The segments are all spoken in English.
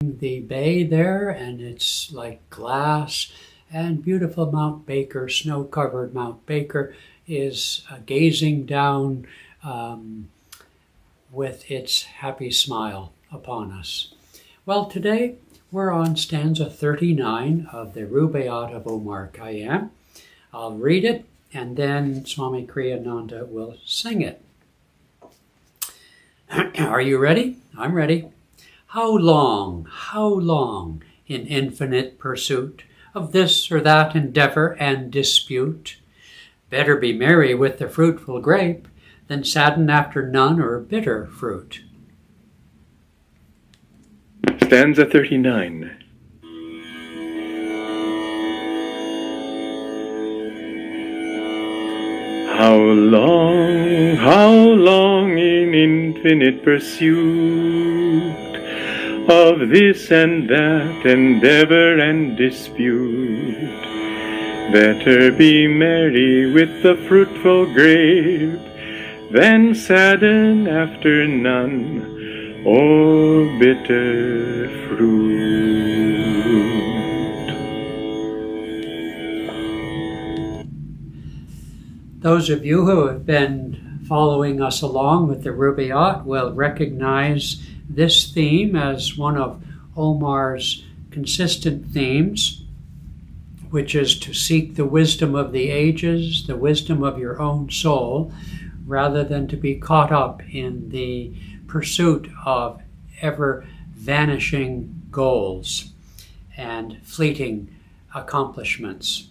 the bay there, and it's like glass, and beautiful Mount Baker, snow-covered Mount Baker, is gazing down with its happy smile upon us. Well, today we're on stanza 39 of the Rubaiyat of Omar Khayyam. I'll read it, and then Swami Kriyananda will sing it. Are you ready? I'm ready. How long, in infinite pursuit of this or that endeavor and dispute? Better be merry with the fruitful grape than sadden after none or bitter fruit. Stanza 39. How long in infinite pursuit of this and that endeavor and dispute? Better be merry with the fruitful grape than sadden after none or bitter fruit. Those of you who have been following us along with the Rubaiyat will recognize this theme as one of Omar's consistent themes, which is to seek the wisdom of the ages, the wisdom of your own soul, rather than to be caught up in the pursuit of ever-vanishing goals and fleeting accomplishments.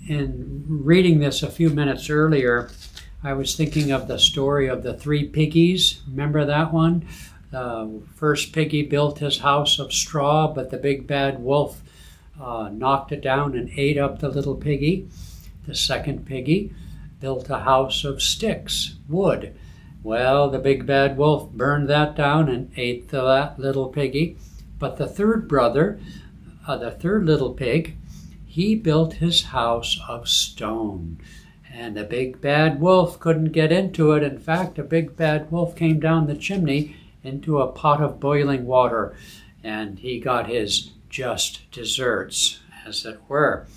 In reading this a few minutes earlier, I was thinking of the story of the three piggies. Remember that one? The first piggy built his house of straw, but the big bad wolf knocked it down and ate up the little piggy. The second piggy built a house of sticks, wood. Well, the big bad wolf burned that down and ate that little piggy. But the third brother, the third little pig, he built his house of stone. And the big bad wolf couldn't get into it. In fact, the big bad wolf came down the chimney into a pot of boiling water, and he got his just desserts, as it were.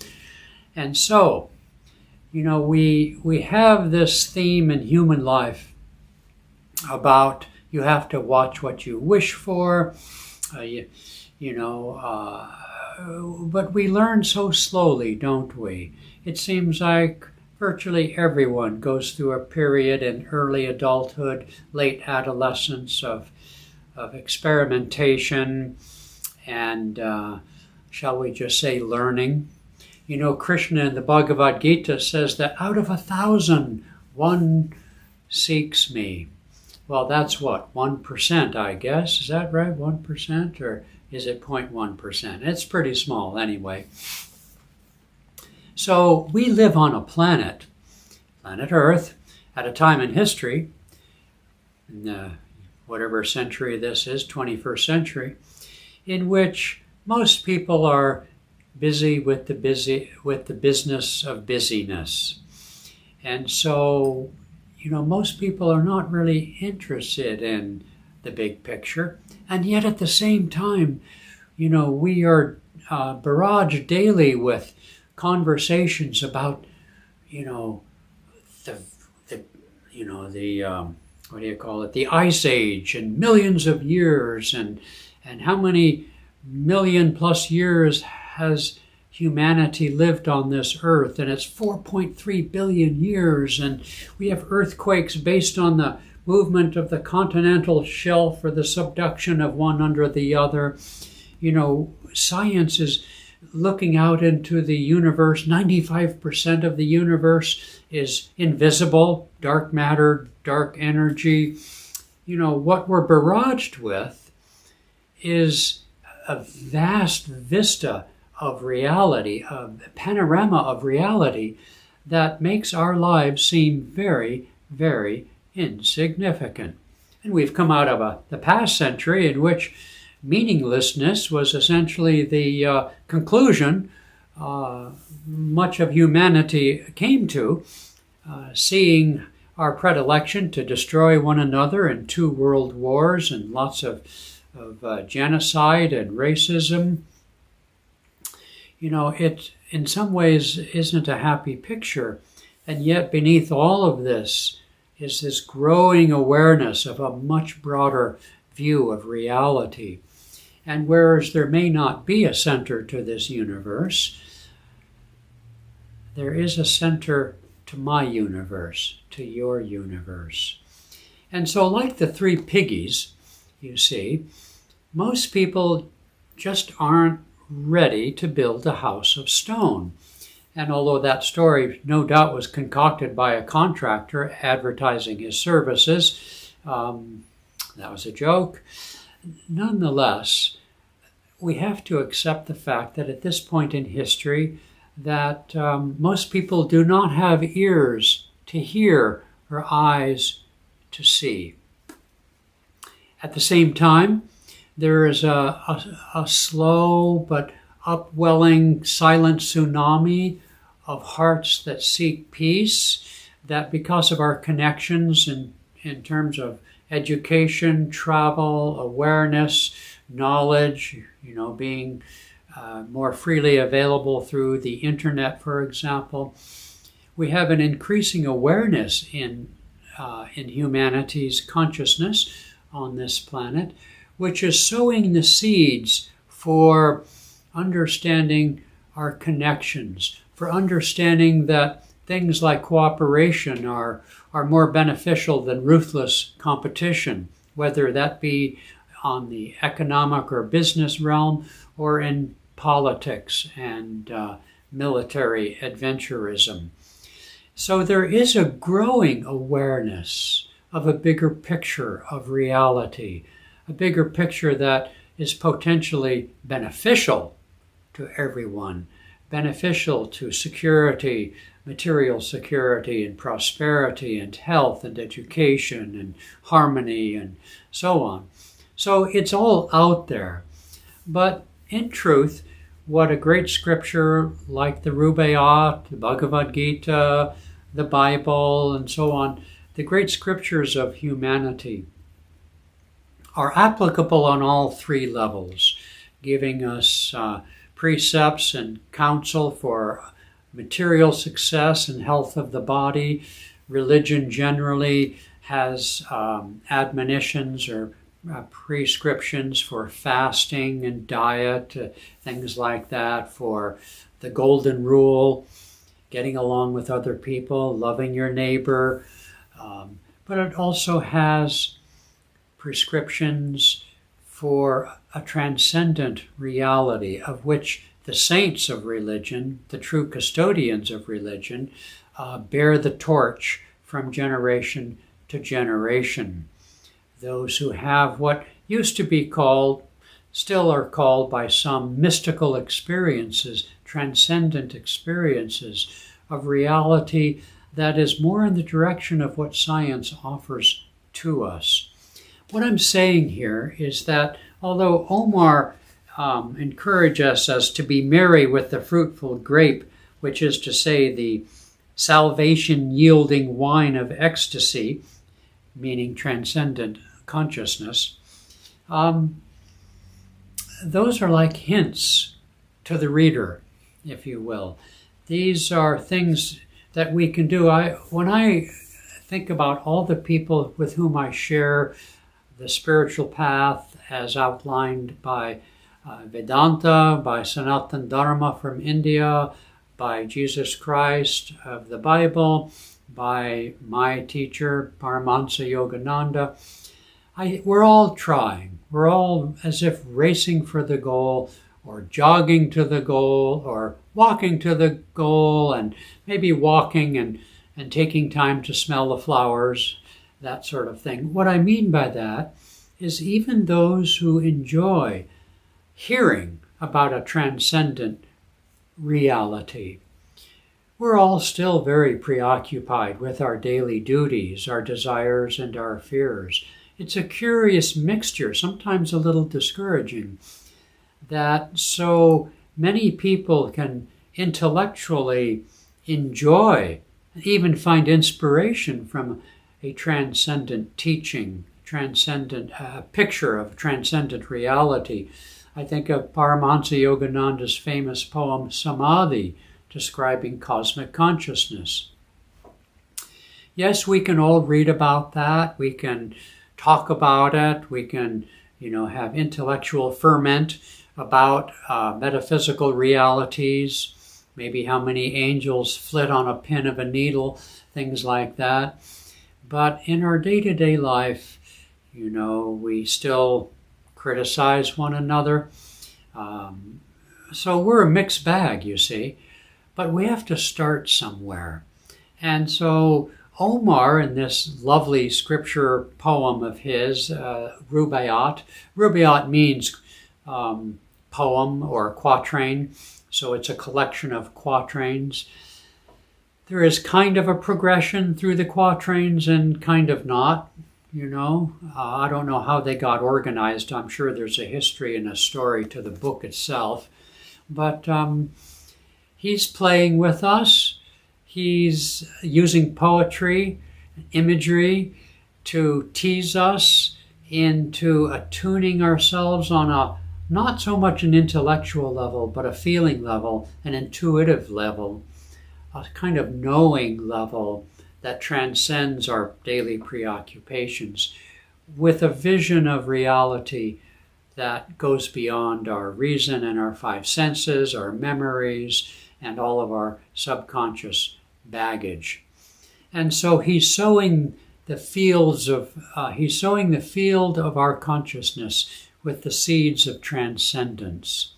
And so, we have this theme in human life about you have to watch what you wish for, but we learn so slowly, don't we? It seems like virtually everyone goes through a period in early adulthood, late adolescence of experimentation and, shall we just say, learning. Krishna in the Bhagavad Gita says that out of 1,000, one seeks me. Well, that's what, 1%, I guess. Is that right, 1%? Or is it 0.1%? It's pretty small anyway. So we live on a planet Earth, at a time in history, in whatever century this is, 21st century, in which most people are busy with the business of busyness. And so, most people are not really interested in the big picture. And yet at the same time, we are barraged daily with conversations about, the Ice Age and millions of years and how many million plus years has humanity lived on this earth, and it's 4.3 billion years, and we have earthquakes based on the movement of the continental shelf or the subduction of one under the other. Science is looking out into the universe. 95% of the universe is invisible, dark matter, dark energy. What we're barraged with is a vast vista of reality, a panorama of reality that makes our lives seem very, very insignificant. And we've come out of the past century in which meaninglessness was essentially the conclusion much of humanity came to, seeing our predilection to destroy one another in 2 world wars and lots of genocide and racism. It in some ways isn't a happy picture. And yet beneath all of this is this growing awareness of a much broader view of reality. And whereas there may not be a center to this universe, there is a center to my universe, to your universe. And so like the three piggies, you see, most people just aren't ready to build a house of stone. And although that story no doubt was concocted by a contractor advertising his services, that was a joke. Nonetheless, we have to accept the fact that at this point in history that most people do not have ears to hear or eyes to see. At the same time, there is a slow but upwelling silent tsunami of hearts that seek peace, that because of our connections in terms of education, travel, awareness, knowledge, being more freely available through the internet, for example, we have an increasing awareness in humanity's consciousness on this planet, which is sowing the seeds for understanding our connections, for understanding that things like cooperation are more beneficial than ruthless competition, whether that be on the economic or business realm or in politics and military adventurism. So there is a growing awareness of a bigger picture of reality, a bigger picture that is potentially beneficial to everyone, beneficial to security, material security and prosperity and health and education and harmony and so on. So it's all out there. But in truth, what a great scripture like the Rubaiyat, the Bhagavad Gita, the Bible, and so on, the great scriptures of humanity are applicable on all three levels, giving us precepts and counsel for material success and health of the body. Religion generally has admonitions or prescriptions for fasting and diet, things like that, for the golden rule, getting along with other people, loving your neighbor. But it also has prescriptions for a transcendent reality of which the saints of religion, the true custodians of religion, bear the torch from generation to generation. Those who have what used to be called, still are called by some, mystical experiences, transcendent experiences of reality that is more in the direction of what science offers to us. What I'm saying here is that although Omar encourages us to be merry with the fruitful grape, which is to say the salvation-yielding wine of ecstasy, meaning transcendent consciousness, those are like hints to the reader, if you will. These are things that we can do. When I think about all the people with whom I share the spiritual path as outlined by Vedanta, by Sanatana Dharma from India, by Jesus Christ of the Bible, by my teacher, Paramahansa Yogananda, we're all trying. We're all as if racing for the goal, or jogging to the goal, or walking to the goal, and maybe walking and taking time to smell the flowers, that sort of thing. What I mean by that is even those who enjoy hearing about a transcendent reality, we're all still very preoccupied with our daily duties, our desires, and our fears. It's a curious mixture, sometimes a little discouraging, that so many people can intellectually enjoy, even find inspiration from a transcendent teaching transcendent picture of transcendent reality. I think of Paramahansa Yogananda's famous poem Samadhi, describing cosmic consciousness. Yes, we can all read about that. We can talk about it. We can, have intellectual ferment about metaphysical realities, maybe how many angels flit on a pin of a needle, things like that. But in our day-to-day life, we still criticize one another. So we're a mixed bag, you see. But we have to start somewhere. And so Omar, in this lovely scripture poem of his, Rubaiyat. Rubaiyat means poem or quatrain, so it's a collection of quatrains. There is kind of a progression through the quatrains and kind of not, I don't know how they got organized. I'm sure there's a history and a story to the book itself. But he's playing with us. He's using poetry, imagery to tease us into attuning ourselves on a not so much an intellectual level, but a feeling level, an intuitive level, a kind of knowing level that transcends our daily preoccupations, with a vision of reality that goes beyond our reason and our five senses, our memories, and all of our subconscious baggage. And so he's sowing the field of our consciousness with the seeds of transcendence.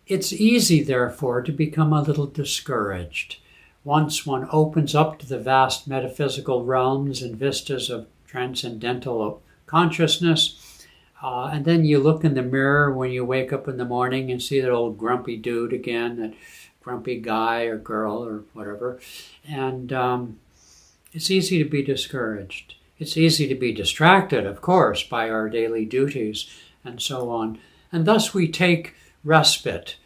It's easy, therefore, to become a little discouraged once one opens up to the vast metaphysical realms and vistas of transcendental consciousness. And then you look in the mirror when you wake up in the morning and see that old grumpy dude again, that grumpy guy or girl or whatever. And it's easy to be discouraged. It's easy to be distracted, of course, by our daily duties and so on. And thus we take respite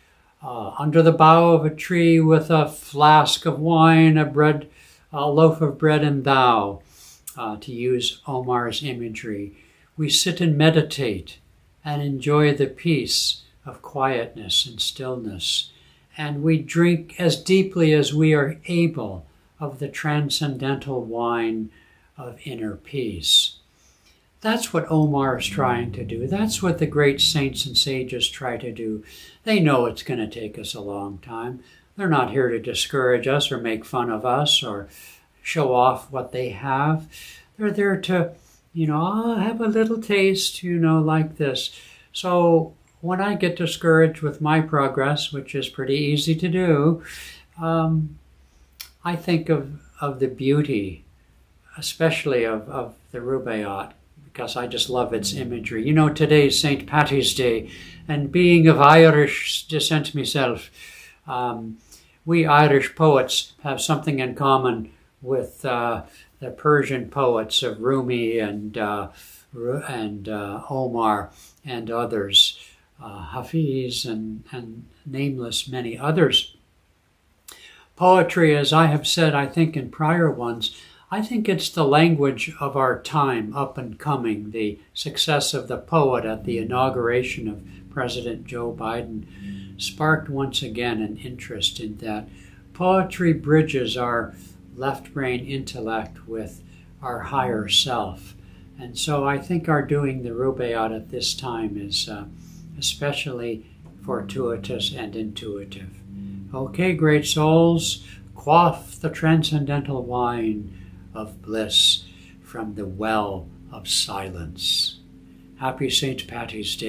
under the bough of a tree with a flask of wine, a loaf of bread and thou, to use Omar's imagery. We sit and meditate and enjoy the peace of quietness and stillness. And we drink as deeply as we are able of the transcendental wine of inner peace. That's what Omar is trying to do. That's what the great saints and sages try to do. They know it's going to take us a long time. They're not here to discourage us or make fun of us or show off what they have. They're there to, have a little taste, like this. So when I get discouraged with my progress, which is pretty easy to do, I think of the beauty, especially of the Rubaiyat, because I just love its imagery. Today's St. Patty's Day, and being of Irish descent myself, we Irish poets have something in common with the Persian poets of Rumi and Omar and others, Hafiz and nameless many others. Poetry, as I have said, I think in prior ones, I think it's the language of our time, up and coming. The success of the poet at the inauguration of President Joe Biden sparked once again an interest in that. Poetry bridges our left brain intellect with our higher self. And so I think our doing the Rubaiyat at this time is especially fortuitous and intuitive. Okay, great souls, quaff the transcendental wine of bliss from the well of silence. Happy St. Patty's Day.